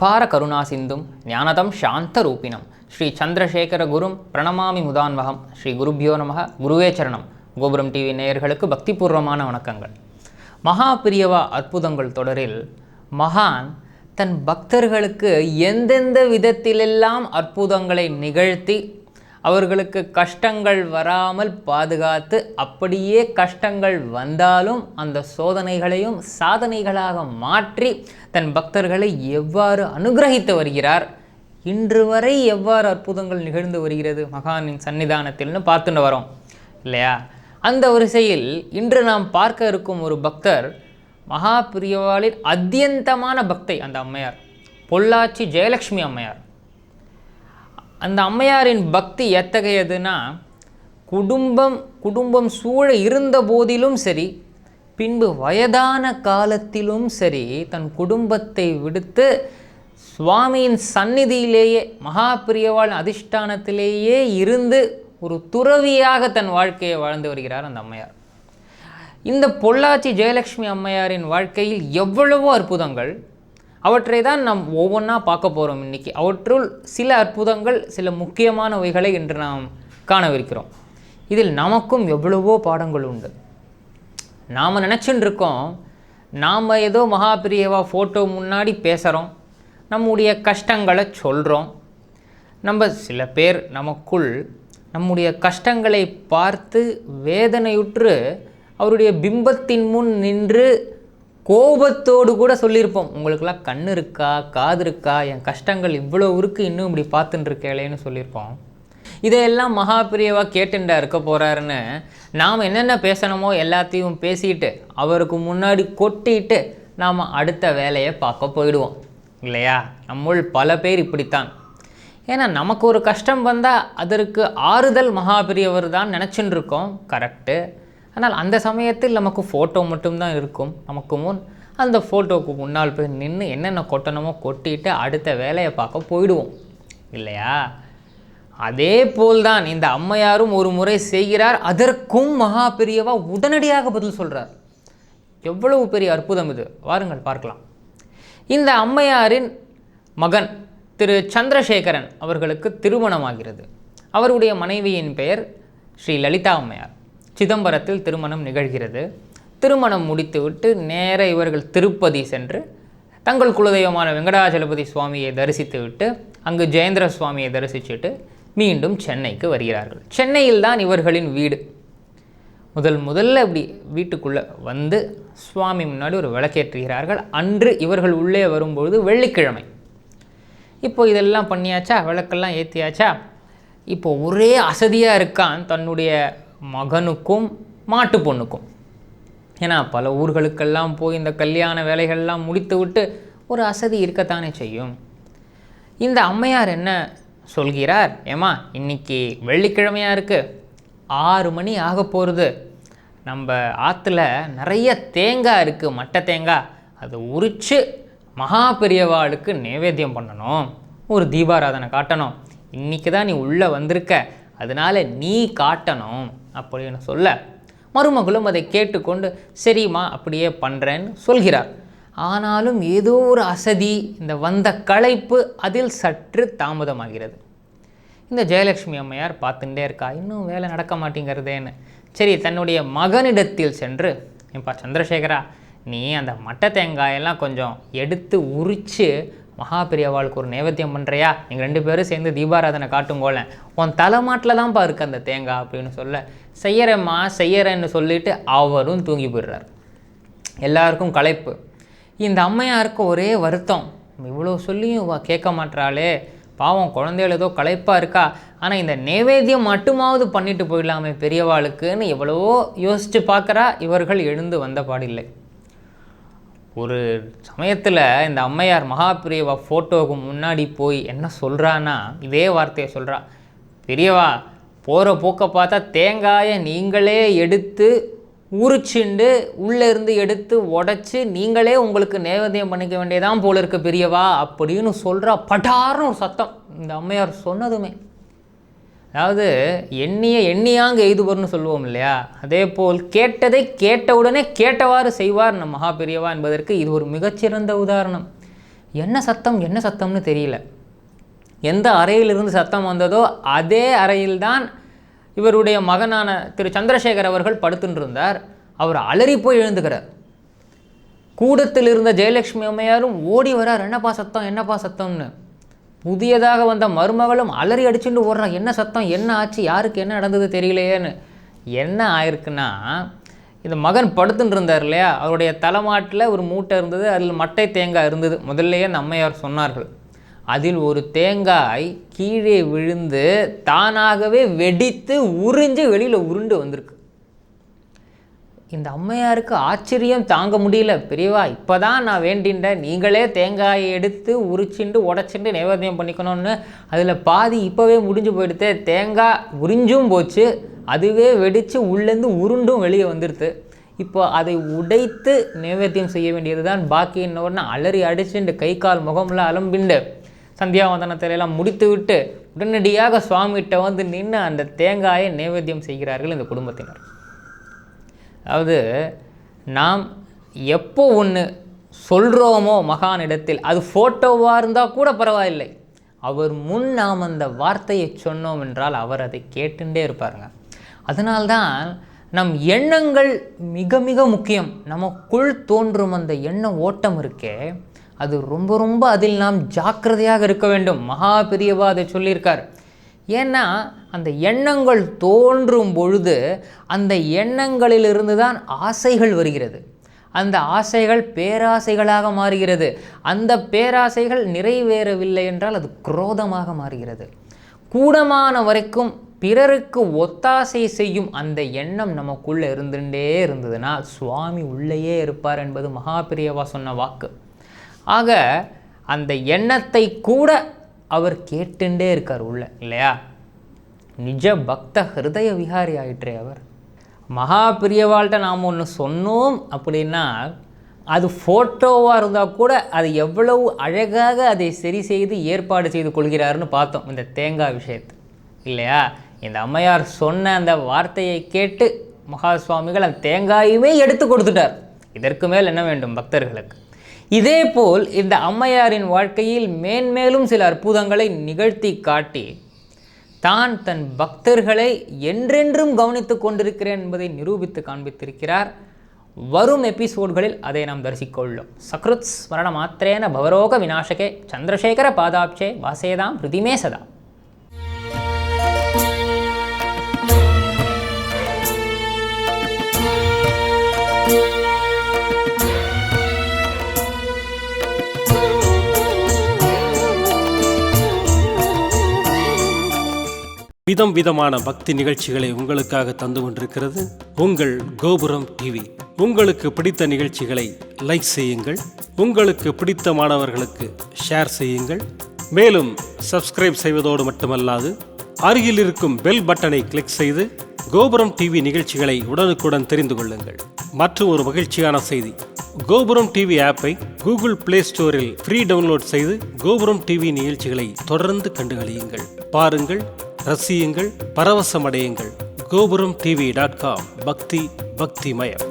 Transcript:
அபார கருணா சிந்தும் ஞானதம் சாந்த ரூபிணம் ஸ்ரீ சந்திரசேகர குரும் பிரணமாமி முதான்வகம். ஸ்ரீ குருபியோ நமக. குருவே சரணம். கோபுரம் டிவி நேயர்களுக்கு பக்திபூர்வமான வணக்கங்கள். மகா பிரியவா அற்புதங்கள் தொடரில் மகான் தன் பக்தர்களுக்கு எந்தெந்த விதத்திலெல்லாம் அற்புதங்களை நிகழ்த்தி அவர்களுக்கு கஷ்டங்கள் வராமல் பாதுகாத்து, அப்படியே கஷ்டங்கள் வந்தாலும் அந்த சோதனைகளையும் சாதனைகளாக மாற்றி தன் பக்தர்களை எவ்வாறு அனுகிரகித்து வருகிறார், இன்று வரை எவ்வாறு அற்புதங்கள் நிகழ்ந்து வருகிறது மகானின் சன்னிதானத்தில்னு பார்த்துட்டு வரோம் இல்லையா? அந்த வரிசையில் இன்று நாம் பார்க்க இருக்கும் ஒரு பக்தர் மகா பிரியவாளின் அத்தியந்தமான பக்தை. அந்த அம்மையார் பொள்ளாச்சி ஜெயலக்ஷ்மி அம்மையார். அந்த அம்மையாரின் பக்தி எத்தகையதுன்னா, குடும்பம் சூழ இருந்த போதிலும் சரி, பின்பு வயதான காலத்திலும் சரி, தன் குடும்பத்தை விடுத்து சுவாமியின் சந்நிதியிலேயே மகா பிரியவாள் அதிஷ்டானத்திலேயே இருந்து ஒரு துறவியாக தன் வாழ்க்கையை வாழ்ந்து வருகிறார் அந்த அம்மையார். இந்த பொள்ளாச்சி ஜெயலக்ஷ்மி அம்மையாரின் வாழ்க்கையில் எவ்வளவோ அற்புதங்கள், அவற்றை தான் நாம் ஒவ்வொன்றா பார்க்க போகிறோம் இன்றைக்கி. அவற்றுள் சில அற்புதங்கள், சில முக்கியமானவைகளை இன்று நாம் காணவிருக்கிறோம். இதில் நமக்கும் எவ்வளவோ பாடங்கள் உண்டு. நாம் நினச்சின்னு இருக்கோம், நாம் ஏதோ மகாபிரியவா ஃபோட்டோ முன்னாடி பேசுகிறோம், நம்முடைய கஷ்டங்களை சொல்கிறோம். நம்ம சில பேர் நமக்குள் நம்முடைய கஷ்டங்களை பார்த்து வேதனையுற்று அவருடைய பிம்பத்தின் முன் நின்று கோபத்தோடு கூட சொல்லியிருப்போம், உங்களுக்கெல்லாம் கண் இருக்கா, காது இருக்கா, என் கஷ்டங்கள் இவ்வளோ இருக்குது, இன்னும் இப்படி பார்த்துட்டு இருக்கேளேன்னு சொல்லியிருப்போம். இதையெல்லாம் மகாபிரியவா கேட்டுண்டா இருக்க போகிறாருன்னு நாம் என்னென்ன பேசணுமோ எல்லாத்தையும் பேசிட்டு அவருக்கு முன்னாடி கொட்டிட்டு நாம் அடுத்த வேலையை பார்க்க போயிடுவோம் இல்லையா? நம்முள் பல பேர் இப்படித்தான். ஏன்னா நமக்கு ஒரு கஷ்டம் வந்தால் அதற்கு ஆறுதல் மகாபிரியவர் தான் நினச்சின்னு இருக்கோம், கரெக்டு. ஆனால் அந்த சமயத்தில் நமக்கு ஃபோட்டோ மட்டும்தான் இருக்கும் நமக்கு முன். அந்த ஃபோட்டோவுக்கு முன்னால் போய் நின்று என்னென்ன கொட்டணுமோ கொட்டிட்டு அடுத்த வேலையை பார்க்க போயிடுவோம் இல்லையா? அதே போல்தான் இந்த அம்மையாரும் ஒரு முறை செய்கிறார். அதற்கும் மகா பெரியவா உடனடியாக பதில் சொல்கிறார். எவ்வளவு பெரிய அற்புதம் இது, வாருங்கள் பார்க்கலாம். இந்த அம்மையாரின் மகன் திரு சந்திரசேகரன் அவர்களுக்கு திருமணமாகிறது. அவருடைய மனைவியின் பெயர் ஸ்ரீ லலிதா அம்மையார். சிதம்பரத்தில் திருமணம் நிகழ்கிறது. திருமணம் முடித்துவிட்டு நேர இவர்கள் திருப்பதி சென்று தங்கள் குலதெய்வமான வெங்கடாஜலபதி சுவாமியை தரிசித்துவிட்டு அங்கு ஜெயேந்திர சுவாமியை தரிசிச்சுட்டு மீண்டும் சென்னைக்கு வருகிறார்கள். சென்னையில் தான் இவர்களின் வீடு. முதல்ல இப்படி வீட்டுக்குள்ளே வந்து சுவாமி முன்னாடி ஒரு விளக்கேற்றுகிறார்கள். அன்று இவர்கள் உள்ளே வரும்பொழுது வெள்ளிக்கிழமை. இப்போ இதெல்லாம் பண்ணியாச்சா, விளக்கெல்லாம் ஏற்றியாச்சா, இப்போ ஒரே அசதியாக இருக்கான் தன்னுடைய மகனுக்கும் மாட்டு பொண்ணுக்கும். ஏன்னா பல ஊர்களுக்கெல்லாம் போய் இந்த கல்யாண வேலைகள்லாம் முடித்து விட்டு ஒரு அசதி இருக்கத்தானே செய்யும். இந்த அம்மையார் என்ன சொல்கிறார், ஏமா இன்னைக்கு வெள்ளிக்கிழமையாக இருக்குது, 6 மணி ஆக போகிறது, நம்ம ஆற்றுல நிறைய தேங்காய் இருக்குது, மட்டை தேங்காய், அதை உரித்து மகா பெரியவாளுக்கு நைவேத்தியம் பண்ணணும், ஒரு தீபாராதனை காட்டணும், இன்றைக்கி தான் நீ உள்ளே வந்திருக்க, அதனால் நீ காட்டணும் அப்படின்னு சொல்ல, மருமகளும் அதை கேட்டுக்கொண்டு சரிம்மா அப்படியே பண்ணுறேன்னு சொல்கிறார். ஆனாலும் ஏதோ ஒரு அசதி, இந்த வந்த களைப்பு அதில் சற்று தாமதமாகிறது. இந்த ஜெயலக்ஷ்மி அம்மையார் பார்த்துட்டே இருக்கா, இன்னும் வேலை நடக்க மாட்டேங்கிறதேன்னு. சரி, தன்னுடைய மகனிடத்தில் சென்று, ஏப்பா சந்திரசேகரா, நீ அந்த மட்டை தேங்காயெல்லாம் கொஞ்சம் எடுத்து உரித்து மகாபிரியவாளுக்கு ஒரு நைவேத்தியம் பண்ணுறியா, நீங்கள் 2 பேரும் சேர்ந்து தீபாராதனை காட்டுங்கோல, உன் தலைமாட்டில் தான்ப்பா இருக்குது அந்த தேங்காய் அப்படின்னு சொல்ல, செய்யறேம்மா செய்யறேன்னு சொல்லிட்டு அவரும் தூங்கி போயிடுறார். எல்லாருக்கும் களைப்பு. இந்த அம்மையாருக்கு ஒரே வருத்தம், இவ்வளோ சொல்லியும் கேட்க மாட்டாளே, பாவம் குழந்தைகள் ஏதோ களைப்பாக இருக்கா, ஆனால் இந்த நைவேத்தியம் மட்டுமாவது பண்ணிட்டு போயிடலாமே பெரியவாளுக்குன்னு எவ்வளவோ யோசித்து பார்க்குறா. இவர்கள் எழுந்து வந்த பாடில்லை. ஒரு சமயத்தில் இந்த அம்மையார் மகாபிரியவா ஃபோட்டோவுக்கு முன்னாடி போய் என்ன சொல்கிறான்னா, இதே வார்த்தையை சொல்கிறா, பெரியவா போகிற போக்க பார்த்தா தேங்காயை நீங்களே எடுத்து உரிச்சுண்டு உள்ளேருந்து எடுத்து உடச்சி நீங்களே உங்களுக்கு நைவேத்தியம் பண்ணிக்க வேண்டியதான் போல இருக்க பெரியவா அப்படின்னு சொல்கிறா. பட்டார்னு ஒரு சத்தம் இந்த அம்மையார் சொன்னதுமே. அதாவது எண்ணியாங்க எய்துவர்னு சொல்லுவோம் இல்லையா, அதே போல் கேட்டதை கேட்டவுடனே கேட்டவாறு செய்வார் நம் மகா பெரியவா என்பதற்கு இது ஒரு மிகச்சிறந்த உதாரணம். என்ன சத்தம்னு தெரியல. எந்த அறையிலிருந்து சத்தம் வந்ததோ அதே அறையில்தான் இவருடைய மகனான திரு சந்திரசேகர் அவர்கள் படுத்துட்டு இருந்தார். அவர் அலறி போய் எழுந்துக்கிறார். கூடத்தில் இருந்த ஜெயலட்சுமி அம்மையாரும் ஓடி வரார், என்னப்பா சத்தம்னு. புதியதாக வந்த மருமகளும் அலறி அடிச்சுட்டு ஓடுறா, என்ன சத்தம், என்ன ஆச்சு, யாருக்கு என்ன நடந்தது தெரியலையேன்னு. என்ன ஆயிருக்குன்னா, இந்த மகன் படுத்துட்டு இருந்தார் இல்லையா, அவருடைய தலைமாட்டில் ஒரு மூட்டை இருந்தது, அதில் மட்டை தேங்காய் இருந்தது. முதல்லையே அந்த அம்மையார் சொன்னார்கள். அதில் ஒரு தேங்காய் கீழே விழுந்து தானாகவே வெடித்து உறிஞ்சு வெளியில் உருண்டு வந்திருக்கு. இந்த அம்மையாருக்கு ஆச்சரியம் தாங்க முடியல. பெரியவா, இப்போ தான் நான் வேண்டின்றேன், நீங்களே தேங்காயை எடுத்து உரிச்சுண்டு உடச்சிட்டு நைவேத்தியம் பண்ணிக்கணும்னு. அதில் பாதி இப்போவே முடிஞ்சு போயிடுத்து. தேங்காய் உறிஞ்சும் போச்சு, அதுவே வெடித்து உள்ளேருந்து உருண்டும் வெளியே வந்துடுது. இப்போ அதை உடைத்து நைவேத்தியம் செய்ய வேண்டியது தான் பாக்கி. இன்னொன்று அலறி அடிச்சுண்டு கை கால் முகம்லாம் அலம்பிண்டு சந்தியாவந்தனத்திலெல்லாம் முடித்து விட்டு உடனடியாக சுவாமிகிட்ட வந்து நின்று அந்த தேங்காயை நைவேத்தியம் செய்கிறார்கள் இந்த குடும்பத்தினர். அதாவது நாம் எப்போ ஒன்று சொல்கிறோமோ மகானிடத்தில், அது ஃபோட்டோவாக இருந்தால் கூட பரவாயில்லை, அவர் முன் நாம் அந்த வார்த்தையை சொன்னோம் என்றால் அவர் அதை கேட்டுட்டே இருப்பாருங்க. அதனால்தான் நம் எண்ணங்கள் மிக மிக முக்கியம். நமக்குள் தோன்றும் அந்த எண்ண ஓட்டம் இருக்கே, அது ரொம்ப ரொம்ப அதில் நாம் ஜாக்கிரதையாக இருக்க வேண்டும். மகா பெரியவா அதை சொல்லியிருக்கார். ஏன்னா அந்த எண்ணங்கள் தோன்றும் பொழுது அந்த எண்ணங்களிலிருந்து தான் ஆசைகள் வருகிறது. அந்த ஆசைகள் பேராசைகளாக மாறுகிறது. அந்த பேராசைகள் நிறைவேறவில்லை என்றால் அது குரோதமாக மாறுகிறது. கூடமான வரைக்கும் பிறருக்கு ஒத்தாசை செய்யும் அந்த எண்ணம் நமக்குள்ளே இருந்துட்டே இருந்ததுன்னா சுவாமி உள்ளேயே இருப்பார் என்பது மகா பெரியவா சொன்ன வாக்கு. ஆக அந்த எண்ணத்தை கூட அவர் கேட்டுண்டே இருக்கார் உள்ள, இல்லையா? நிஜ பக்த ஹிருதய விஹாரி ஆயிற்றே அவர். மகா பிரியவாள்கிட்ட நாம் ஒன்று சொன்னோம் அப்படின்னா அது ஃபோட்டோவாக இருந்தால் கூட அது எவ்வளவு அழகாக அதை சரி செய்து ஏற்பாடு செய்து கொள்கிறாருன்னு பார்த்தோம் இந்த தேங்காய் விஷயத்தை, இல்லையா? இந்த அம்மையார் சொன்ன அந்த வார்த்தையை கேட்டு மகா சுவாமிகள் அந்த தேங்காயுமே எடுத்து கொடுத்துட்டார். இதற்கு மேல் என்ன வேண்டும் பக்தர்களுக்கு? இதே போல் இந்த அம்மையாரின் வாழ்க்கையில் மேன்மேலும் சில அற்புதங்களை நிகழ்த்தி காட்டி தான் தன் பக்தர்களை என்றென்றும் கவனித்து கொண்டிருக்கிறேன் என்பதை நிரூபித்து காண்பித்திருக்கிறார். வரும் எபிசோட்களில் அதை நாம் தரிசிக்கொள்ளோம். சக்ருத் ஸ்மரண மாத்திரேன பவரோக விநாசகே சந்திரசேகர பாதாப்சே வாசேதாம் ஹிருதிமே சதா. விதம் விதமான பக்தி நிகழ்ச்சிகளை உங்களுக்காக தந்து கொண்டிருக்கிறது உங்கள் கோபுரம் டிவி. உங்களுக்கு பிடித்த நிகழ்ச்சிகளை லைக் செய்யுங்கள், உங்களுக்கு பிடித்த மாணவர்களுக்கு ஷேர் செய்யுங்கள். மேலும் சப்ஸ்கிரைப் செய்வதோடு மட்டுமல்லாது அருகில் இருக்கும் பெல் பட்டனை கிளிக் செய்து கோபுரம் டிவி நிகழ்ச்சிகளை உடனுக்குடன் தெரிந்து கொள்ளுங்கள். மற்றும் ஒரு மகிழ்ச்சியான செய்தி, கோபுரம் டிவி ஆப்பை கூகுள் பிளே ஸ்டோரில் ஃப்ரீ டவுன்லோட் செய்து கோபுரம் டிவி நிகழ்ச்சிகளை தொடர்ந்து கண்டுகளியுங்கள், பாருங்கள், ரசியுங்கள், பரவசமடையுங்கள். gopuramtv.com பக்தி பக்திமயம்.